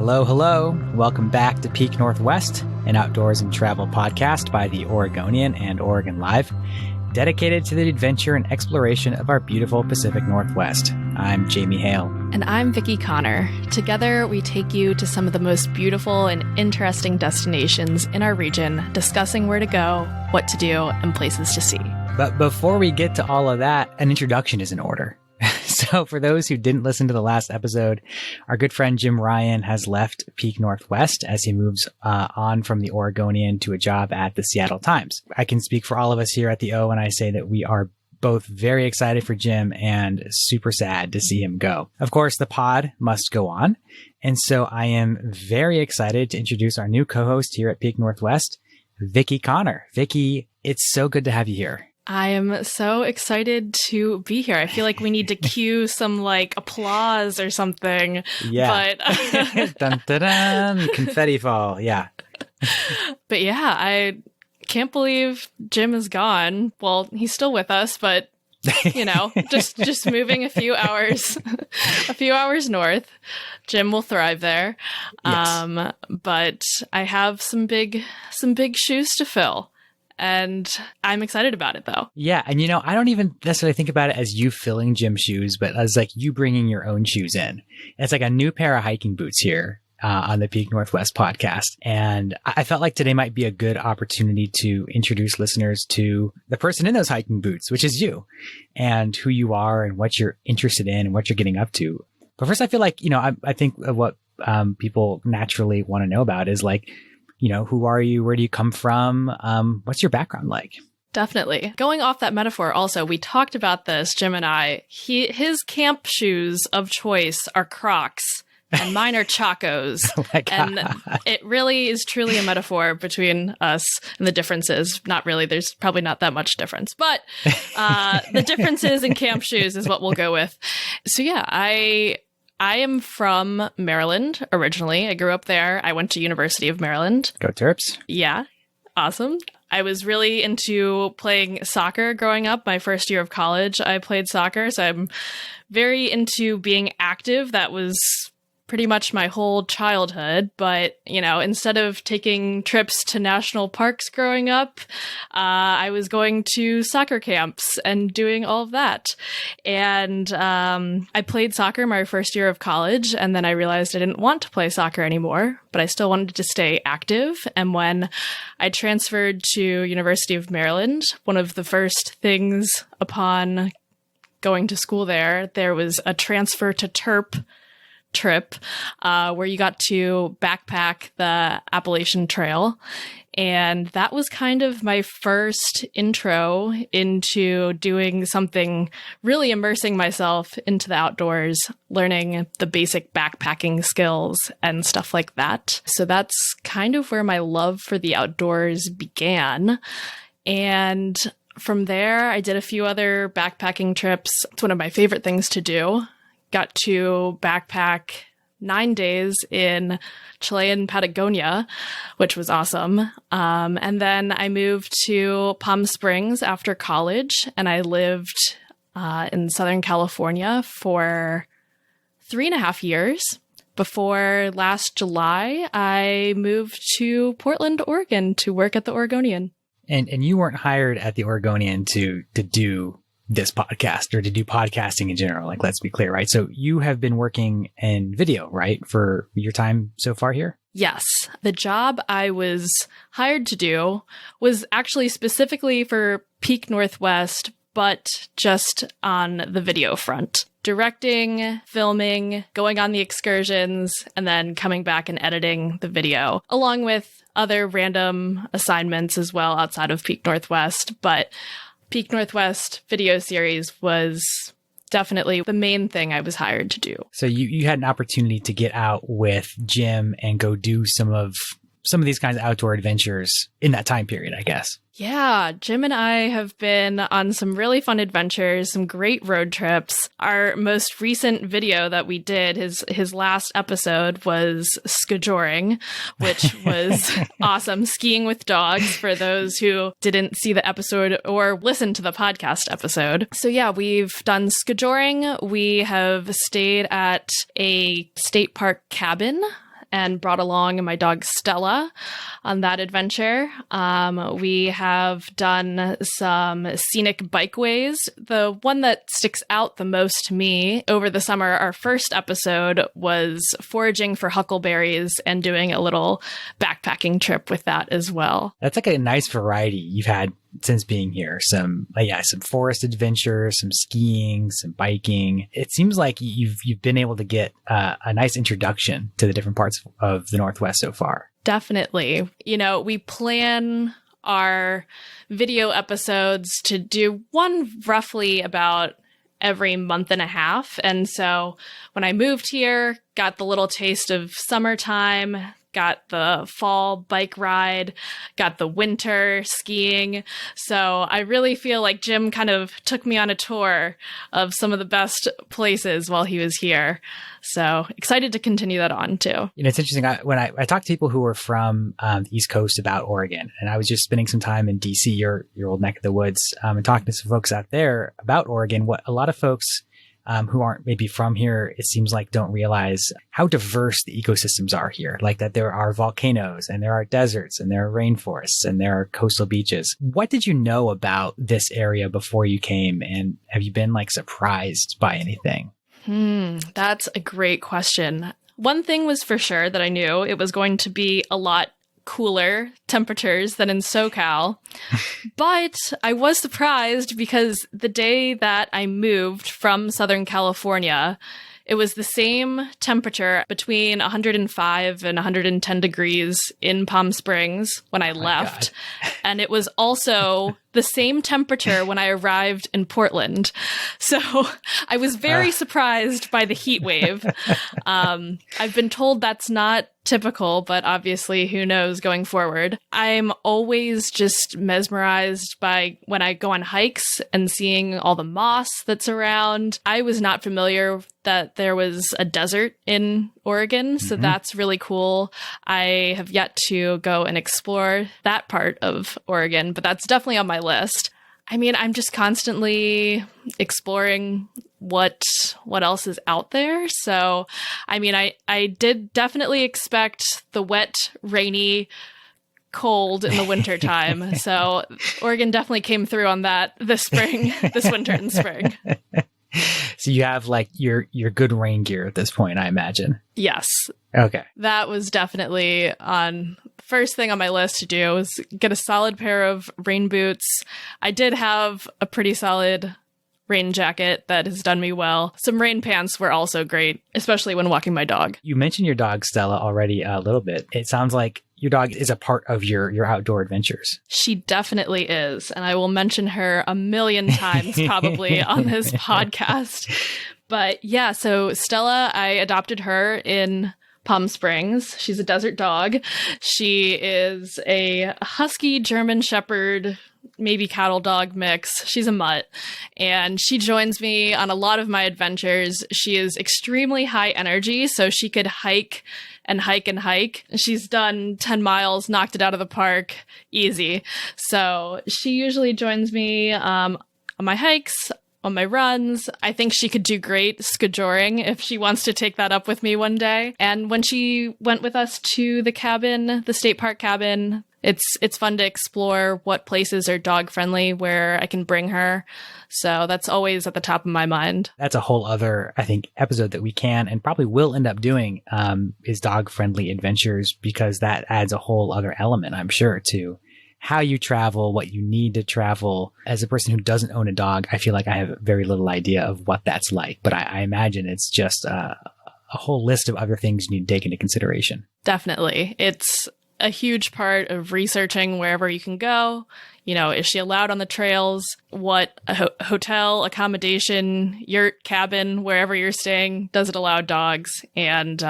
Hello, hello. Welcome back to Peak Northwest, an outdoors and travel podcast by the Oregonian and OregonLive, dedicated to the adventure and exploration of our beautiful Pacific Northwest. I'm Jamie Hale. And I'm Vickie Connor. Together, we take you to some of the most beautiful and interesting destinations in our region, discussing where to go, what to do, and places to see. But before we get to all of that, an introduction is in order. So for those who didn't listen to the last episode, our good friend Jim Ryan has left Peak Northwest as he moves on from the Oregonian to a job at the Seattle Times. I can speak for all of us here at the O when I say that we are both very excited for Jim and super sad to see him go. Of course, the pod must go on. And so I am very excited to introduce our new co-host here at Peak Northwest, Vickie Connor. Vickie, it's so good to have you here. I am so excited to be here. I feel like we need to cue some applause or something. Yeah. But dun, dun, dun, confetti fall. Yeah. But yeah, I can't believe Jim is gone. Well, he's still with us, but just moving a few hours north. Jim will thrive there. Yes. But I have some big shoes to fill. And I'm excited about it, though. Yeah. And, I don't even necessarily think about it as you filling Jim's shoes, but as you bringing your own shoes in. It's like a new pair of hiking boots here on the Peak Northwest podcast. And I felt like today might be a good opportunity to introduce listeners to the person in those hiking boots, which is you, and who you are and what you're interested in and what you're getting up to. But first, I feel like, I think of what people naturally want to know about is who are you? Where do you come from? What's your background like? Definitely. Going off that metaphor also, we talked about this, Jim and I. His camp shoes of choice are Crocs and mine are Chacos. Oh my God. And it really is truly a metaphor between us, and the differences. Not really. There's probably not that much difference. But the differences in camp shoes is what we'll go with. So yeah, I am from Maryland originally. I grew up there. I went to University of Maryland. Go Terps. Yeah. Awesome. I was really into playing soccer growing up. My first year of college, I played soccer. So I'm very into being active. That was pretty much my whole childhood. But, instead of taking trips to national parks growing up, I was going to soccer camps and doing all of that. And I played soccer my first year of college, and then I realized I didn't want to play soccer anymore, but I still wanted to stay active. And when I transferred to University of Maryland, one of the first things upon going to school there was a transfer to Terp trip where you got to backpack the Appalachian Trail. And that was kind of my first intro into doing something, really immersing myself into the outdoors, learning the basic backpacking skills and stuff like that. So that's kind of where my love for the outdoors began. And from there, I did a few other backpacking trips. It's one of my favorite things to do. Got to backpack 9 days in Chilean Patagonia, which was awesome. And then I moved to Palm Springs after college, and I lived in Southern California for 3.5 years. Before last July, I moved to Portland, Oregon to work at the Oregonian. And you weren't hired at the Oregonian to do this podcast or to do podcasting in general. Let's be clear, right? So you have been working in video, right? For your time so far here? Yes. The job I was hired to do was actually specifically for Peak Northwest, but just on the video front. Directing, filming, going on the excursions, and then coming back and editing the video, along with other random assignments as well outside of Peak Northwest. But Peak Northwest video series was definitely the main thing I was hired to do. So you had an opportunity to get out with Jim and go do some of these kinds of outdoor adventures in that time period, I guess. Yeah, Jim and I have been on some really fun adventures, some great road trips. Our most recent video that we did, his last episode, was skijoring, which was awesome. Skiing with dogs, for those who didn't see the episode or listen to the podcast episode. So yeah, we've done skijoring. We have stayed at a state park cabin and brought along my dog Stella on that adventure. We have done some scenic bikeways. The one that sticks out the most to me over the summer, our first episode was foraging for huckleberries and doing a little backpacking trip with that as well. That's like a nice variety you've had since being here. Some forest adventures, some skiing, some biking. It seems like you've been able to get a nice introduction to the different parts of the Northwest so far. Definitely. We plan our video episodes to do one roughly about every month and a half. And so when I moved here, got the little taste of summertime, got the fall bike ride, got the winter skiing. So I really feel like Jim kind of took me on a tour of some of the best places while he was here. So excited to continue that on too. It's interesting. When I talk to people who are from the East Coast about Oregon, and I was just spending some time in DC, your old neck of the woods, and talking to some folks out there about Oregon, what a lot of folks who aren't maybe from here, it seems like don't realize how diverse the ecosystems are here. Like that there are volcanoes and there are deserts and there are rainforests and there are coastal beaches. What did you know about this area before you came? And have you been like surprised by anything? That's a great question. One thing was for sure that I knew it was going to be a lot cooler temperatures than in SoCal. But I was surprised because the day that I moved from Southern California, it was the same temperature between 105 and 110 degrees in Palm Springs when I left. And it was also the same temperature when I arrived in Portland. So I was very surprised by the heat wave. I've been told that's not typical, but obviously who knows going forward. I'm always just mesmerized by when I go on hikes and seeing all the moss that's around. I was not familiar that there was a desert in Oregon, so that's really cool. I have yet to go and explore that part of Oregon, but that's definitely on my list. I mean, I'm just constantly exploring what else is out there. So, I mean, I did definitely expect the wet, rainy, cold in the winter time. So Oregon definitely came through on that this winter and spring. So you have like your good rain gear at this point, I imagine. Yes. Okay. That was definitely on first thing on my list to do was get a solid pair of rain boots. I did have a pretty solid rain jacket that has done me well. Some rain pants were also great, especially when walking my dog. You mentioned your dog, Stella, already a little bit. It sounds like your dog is a part of your outdoor adventures. She definitely is. And I will mention her a million times probably on this podcast. But yeah, so Stella, I adopted her in Palm Springs. She's a desert dog. She is a husky German shepherd, maybe cattle dog mix. She's a mutt. And she joins me on a lot of my adventures. She is extremely high energy, so she could hike and hike and hike. She's done 10 miles, knocked it out of the park, easy. So she usually joins me on my hikes, on my runs. I think she could do great skijoring if she wants to take that up with me one day. And when she went with us to the cabin, the state park cabin, it's fun to explore what places are dog friendly where I can bring her. So that's always at the top of my mind. That's a whole other, I think, episode that we can and probably will end up doing is dog friendly adventures, because that adds a whole other element, I'm sure, to how you travel, what you need to travel. As a person who doesn't own a dog, I feel like I have very little idea of what that's like, but I imagine it's just a whole list of other things you need to take into consideration. Definitely. It's a huge part of researching wherever you can go. You know, is she allowed on the trails? What hotel, accommodation, yurt, cabin, wherever you're staying, does it allow dogs? And,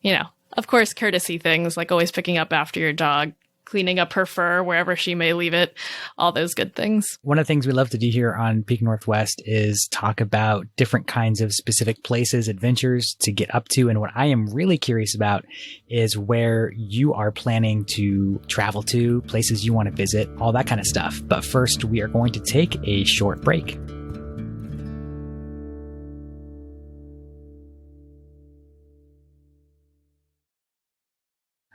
you know, of course, courtesy things like always picking up after your dog, cleaning up her fur wherever she may leave it, all those good things. One of the things we love to do here on Peak Northwest is talk about different kinds of specific places, adventures to get up to. And what I am really curious about is where you are planning to travel to, places you want to visit, all that kind of stuff. But first, we are going to take a short break.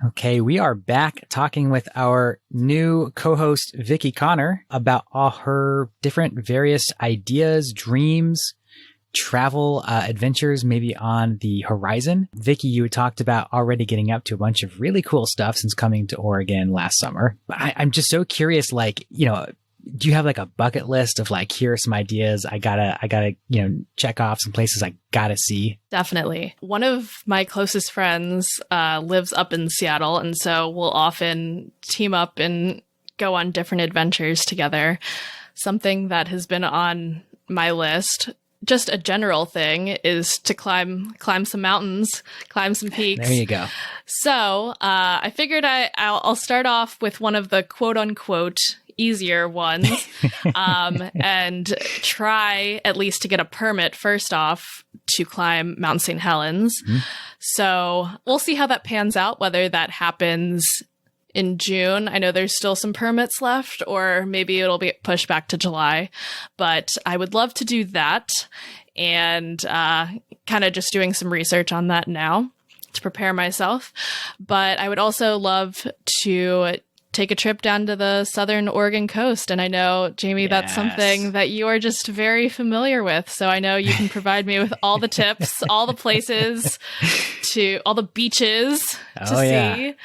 Okay, we are back talking with our new co-host, Vickie Connor, about all her different various ideas, dreams, travel adventures maybe on the horizon. Vickie, you had talked about already getting up to a bunch of really cool stuff since coming to Oregon last summer. I'm just so curious, like, do you have like a bucket list of like, here are some ideas I gotta, check off some places I gotta see? Definitely. One of my closest friends lives up in Seattle, and so we'll often team up and go on different adventures together. Something that has been on my list, just a general thing, is to climb some mountains, climb some peaks. There you go. So I figured I'll start off with one of the quote unquote easier ones and try at least to get a permit first off to climb Mount St. Helens. Mm-hmm. So we'll see how that pans out, whether that happens in June. I know there's still some permits left, or maybe it'll be pushed back to July, but I would love to do that, and kind of just doing some research on that now to prepare myself. But I would also love to take a trip down to the southern Oregon coast. And I know, Jamie, that's something that you are just very familiar with. So I know you can provide me with all the tips, all the places all the beaches to see,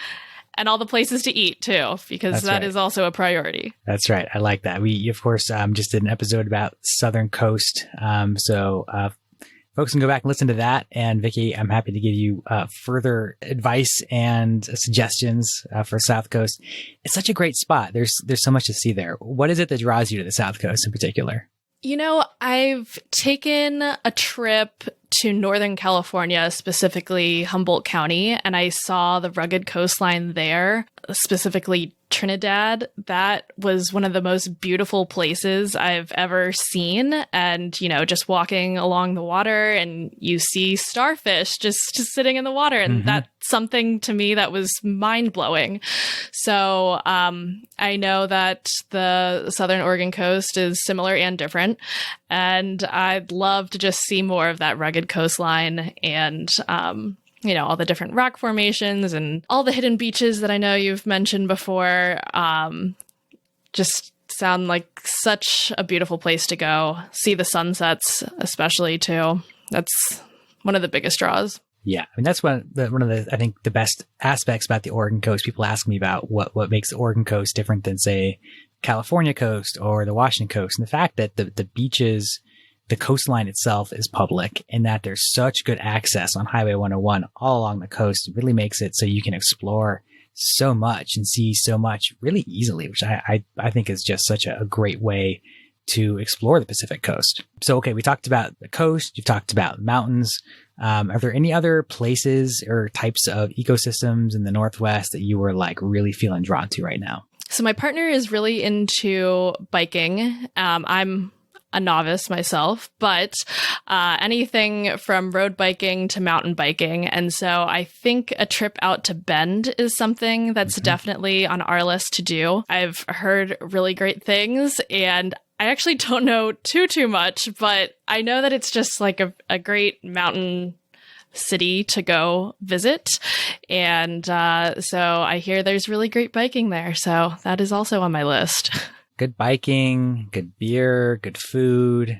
and all the places to eat too, because that is also a priority. That's right. I like that. We, of course, just did an episode about Southern Coast. So folks can go back and listen to that. And Vickie, I'm happy to give you further advice and suggestions for South Coast. It's such a great spot. There's so much to see there. What is it that draws you to the South Coast in particular? I've taken a trip to Northern California, specifically Humboldt County, and I saw the rugged coastline there, specifically Trinidad. That was one of the most beautiful places I've ever seen. And, just walking along the water, and you see starfish just sitting in the water. And that's something to me that was mind blowing. So I know that the Southern Oregon coast is similar and different. And I'd love to just see more of that rugged coastline and, all the different rock formations and all the hidden beaches that I know you've mentioned before. Just sound like such a beautiful place to go. See the sunsets, especially too. That's one of the biggest draws. Yeah, I mean, that's one of the I think the best aspects about the Oregon coast. People ask me about what makes the Oregon coast different than, say, California coast or the Washington coast, and the fact that the beaches, the coastline itself is public, and that there's such good access on Highway 101 all along the coast really makes it so you can explore so much and see so much really easily, which I think is just such a great way to explore the Pacific coast. So, okay, we talked about the coast, you've talked about mountains. Are there any other places or types of ecosystems in the Northwest that you were like really feeling drawn to right now? So my partner is really into biking. I'm a novice myself, but anything from road biking to mountain biking. And so I think a trip out to Bend is something that's definitely on our list to do. I've heard really great things, and I actually don't know too much, but I know that it's just like a great mountain city to go visit. And so I hear there's really great biking there. So that is also on my list. Good biking, good beer, good food,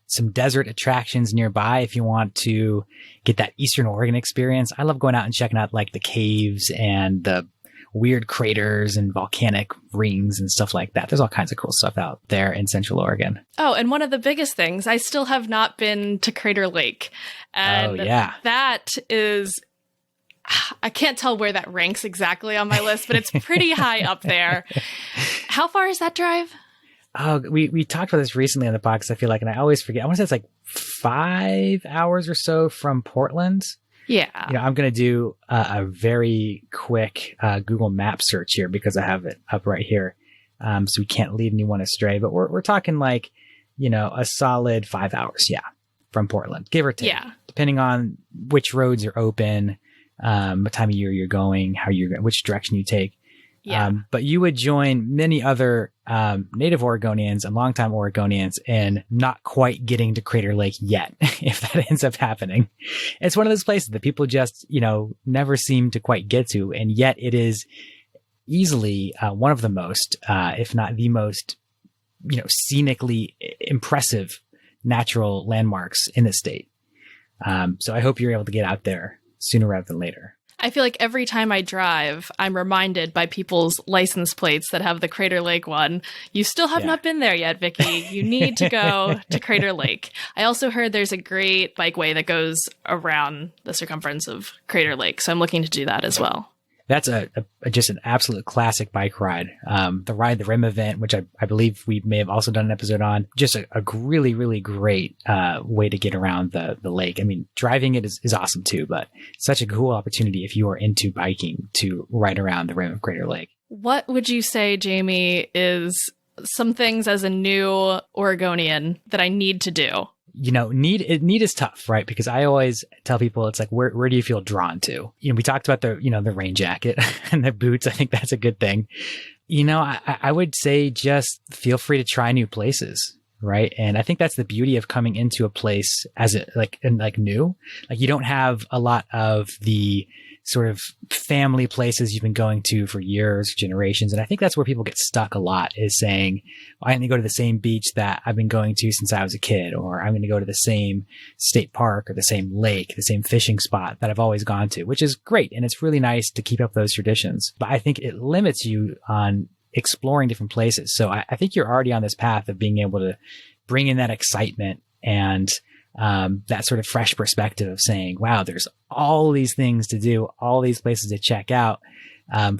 some desert attractions nearby if you want to get that Eastern Oregon experience. I love going out and checking out like the caves and the weird craters and volcanic rings and stuff like that. There's all kinds of cool stuff out there in Central Oregon. Oh, and one of the biggest things, I still have not been to Crater Lake. And that is, I can't tell where that ranks exactly on my list, but it's pretty high up there. How far is that drive? Oh, we talked about this recently on the podcast, I feel like, and I always forget. I want to say it's like 5 hours or so from Portland. Yeah. I'm going to do a very quick Google Map search here because I have it up right here. So we can't lead anyone astray, but we're talking like, a solid 5 hours. Yeah. From Portland, give or take. Yeah. Depending on which roads are open, what time of year you're going, which direction you take. Yeah. But you would join many other native Oregonians and longtime Oregonians in not quite getting to Crater Lake yet, if that ends up happening. It's one of those places that people just, never seem to quite get to. And yet it is easily one of the most, if not the most, scenically impressive natural landmarks in the state. So I hope you're able to get out there sooner rather than later. I feel like every time I drive, I'm reminded by people's license plates that have the Crater Lake one. You still have not been there yet, Vickie. You need to go to Crater Lake. I also heard there's a great bikeway that goes around the circumference of Crater Lake. So I'm looking to do that as well. That's just an absolute classic bike ride. The Ride the Rim event, which I believe we may have also done an episode on, just a really, really great way to get around the lake. I mean, driving it is awesome too, but such a cool opportunity if you are into biking to ride around the rim of Crater Lake. What would you say, Jamie, is some things as a new Oregonian that I need to do? Need is tough, right? Because I always tell people, it's like, where do you feel drawn to? We talked about the rain jacket and the boots. I think that's a good thing. I would say just feel free to try new places, right? And I think that's the beauty of coming into a place as new. Like you don't have a lot of the sort of family places you've been going to for years, generations. And I think that's where people get stuck a lot, is saying, I'm going to go to the same beach that I've been going to since I was a kid, or I'm going to go to the same state park or the same lake, the same fishing spot that I've always gone to, which is great. And it's really nice to keep up those traditions. But I think it limits you on exploring different places. So I think you're already on this path of being able to bring in that excitement and that sort of fresh perspective of saying, wow, there's all these things to do, all these places to check out.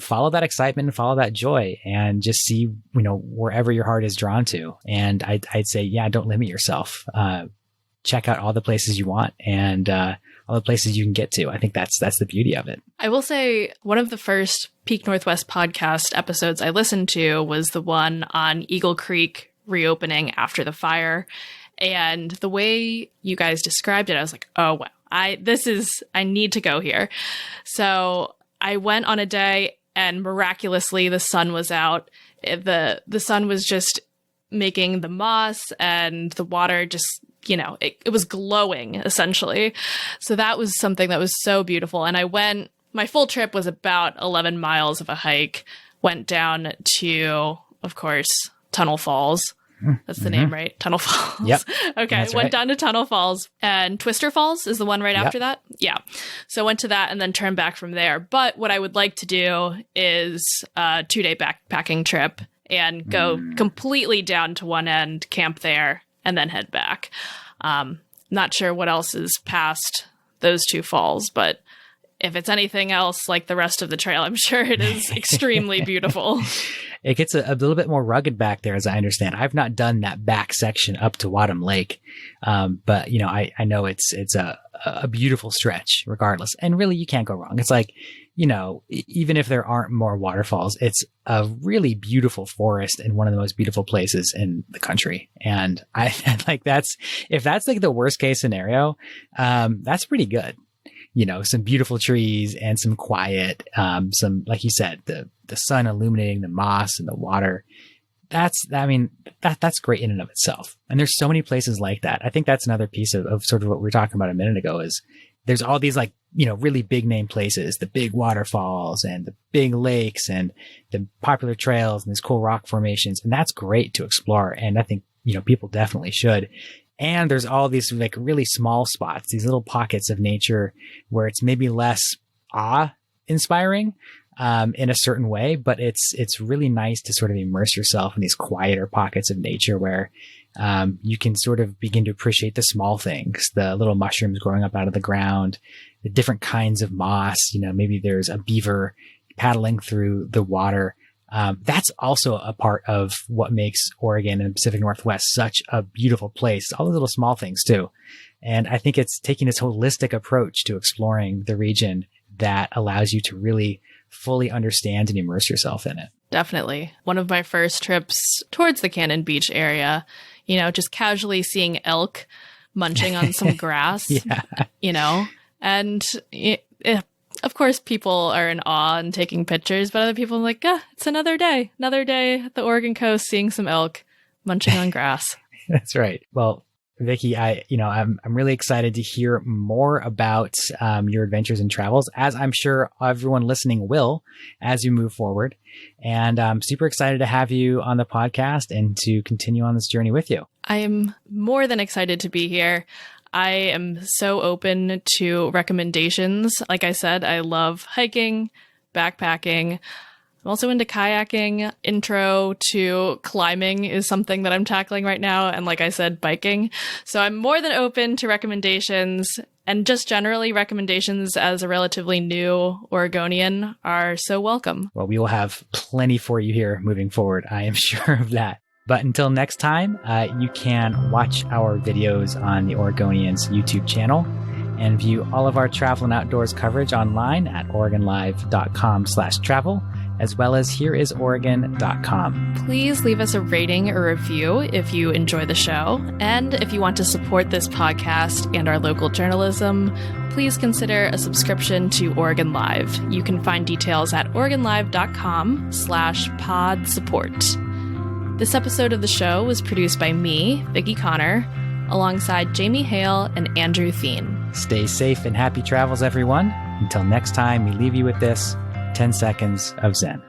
Follow that excitement and follow that joy and just see, wherever your heart is drawn to. And I'd say, don't limit yourself. Check out all the places you want and all the places you can get to. I think that's the beauty of it. I will say one of the first Peak Northwest podcast episodes I listened to was the one on Eagle Creek reopening after the fire. And the way you guys described it, I was like, oh, wow, I need to go here. So I went on a day and miraculously the sun was out. The sun was just making the moss and the water just, it was glowing essentially. So that was something that was so beautiful. And my full trip was about 11 miles of a hike, went down to, of course, Tunnel Falls. That's the name, right? Tunnel Falls. Yep. Okay. That's Went right. Down to Tunnel Falls, and Twister Falls is the one right after that. Yeah. So went to that and then turned back from there. But what I would like to do is a 2-day backpacking trip and go completely down to one end, camp there, and then head back. Not sure what else is past those two falls, but if it's anything else like the rest of the trail, I'm sure it is extremely beautiful. It gets a little bit more rugged back there, as I understand. I've not done that back section up to Wadham Lake. But I know it's a beautiful stretch regardless. And really you can't go wrong. It's like, even if there aren't more waterfalls, it's a really beautiful forest and one of the most beautiful places in the country. And I like if that's like the worst case scenario, that's pretty good. Some beautiful trees and some quiet, some, like you said, the sun illuminating the moss and the water. That's great in and of itself. And there's so many places like that. I think that's another piece of sort of what we were talking about a minute ago is there's all these really big name places, the big waterfalls and the big lakes and the popular trails and these cool rock formations. And that's great to explore. And I think, people definitely should. And there's all these really small spots, these little pockets of nature where it's maybe less awe-inspiring in a certain way, but it's really nice to sort of immerse yourself in these quieter pockets of nature where you can sort of begin to appreciate the small things, the little mushrooms growing up out of the ground, the different kinds of moss. Maybe there's a beaver paddling through the water. That's also a part of what makes Oregon and the Pacific Northwest such a beautiful place. All the little small things too. And I think it's taking this holistic approach to exploring the region that allows you to really fully understand and immerse yourself in it. Definitely. One of my first trips towards the Cannon Beach area, just casually seeing elk munching on some grass, and of course, people are in awe and taking pictures, but other people are like, it's another day at the Oregon coast, seeing some elk, munching on grass. That's right. Well, Vickie, I'm really excited to hear more about your adventures and travels, as I'm sure everyone listening will as you move forward. And I'm super excited to have you on the podcast and to continue on this journey with you. I am more than excited to be here. I am so open to recommendations. Like I said, I love hiking, backpacking. I'm also into kayaking. Intro to climbing is something that I'm tackling right now. And like I said, biking. So I'm more than open to recommendations, and just generally recommendations as a relatively new Oregonian are so welcome. Well, we will have plenty for you here moving forward. I am sure of that. But until next time, you can watch our videos on the Oregonian's YouTube channel and view all of our travel and outdoors coverage online at OregonLive.com/travel, as well as hereisoregon.com. Please leave us a rating or review if you enjoy the show. And if you want to support this podcast and our local journalism, please consider a subscription to Oregon Live. You can find details at OregonLive.com/pod support. This episode of the show was produced by me, Vickie Connor, alongside Jamie Hale and Andrew Thien. Stay safe and happy travels, everyone. Until next time, we leave you with this 10 seconds of Zen.